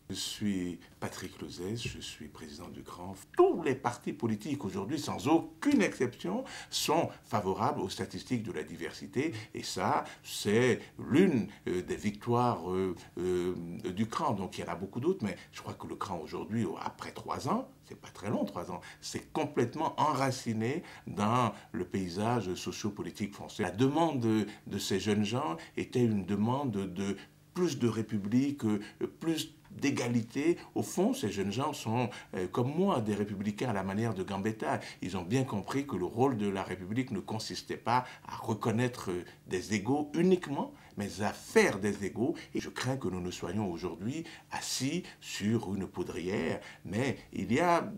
Je suis Patrick Lozès, je suis président du CRAN. Tous les partis politiques aujourd'hui, sans aucune exception, sont favorables aux statistiques de la diversité. Et ça, c'est l'une des victoires du CRAN. Donc il y en a beaucoup d'autres, mais je crois que le CRAN aujourd'hui, après 3 ans, c'est pas très long, 3 ans, c'est complètement enraciné dans le paysage sociopolitique français. La demande de ces jeunes gens était une demande de plus de république, plus d'égalité. Au fond, ces jeunes gens sont, comme moi, des républicains à la manière de Gambetta. Ils ont bien compris que le rôle de la République ne consistait pas à reconnaître des égaux uniquement, mais à faire des égaux. Et je crains que nous ne soyons aujourd'hui assis sur une poudrière, mais il y a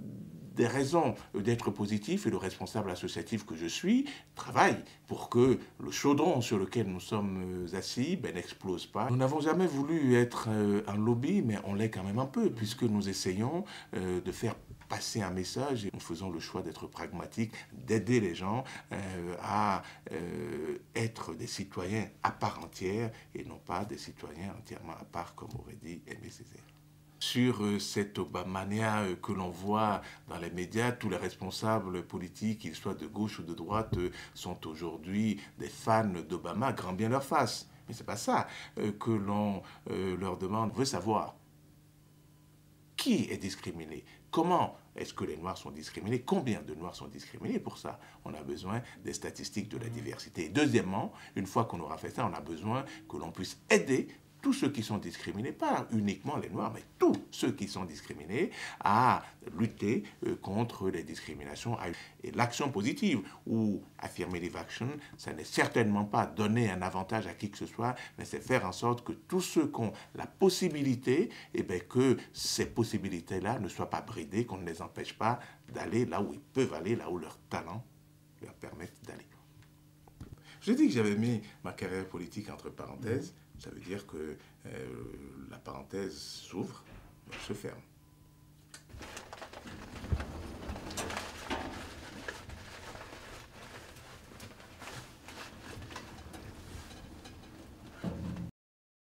des raisons d'être positif et le responsable associatif que je suis travaille pour que le chaudron sur lequel nous sommes assis n'explose pas. Nous n'avons jamais voulu être un lobby, mais on l'est quand même un peu, puisque nous essayons de faire passer un message et nous faisons le choix d'être pragmatiques, d'aider les gens à être des citoyens à part entière et non pas des citoyens entièrement à part, comme aurait dit Aimé Césaire. Sur cette Obamania que l'on voit dans les médias, tous les responsables politiques, qu'ils soient de gauche ou de droite, sont aujourd'hui des fans d'Obama, grand bien leur face. Mais c'est pas ça que l'on leur demande. On veut savoir qui est discriminé, comment est-ce que les Noirs sont discriminés, combien de Noirs sont discriminés. Pour ça, on a besoin des statistiques de la diversité. Et deuxièmement, une fois qu'on aura fait ça, on a besoin que l'on puisse aider tous ceux qui sont discriminés, pas uniquement les Noirs, mais tous ceux qui sont discriminés, à lutter contre les discriminations. Et l'action positive, ou affirmative action, ça n'est certainement pas donner un avantage à qui que ce soit, mais c'est faire en sorte que tous ceux qui ont la possibilité, que ces possibilités-là ne soient pas bridées, qu'on ne les empêche pas d'aller là où ils peuvent aller, là où leur talent leur permettent d'aller. Je dis que j'avais mis ma carrière politique entre parenthèses. Ça veut dire que la parenthèse s'ouvre, elle se ferme.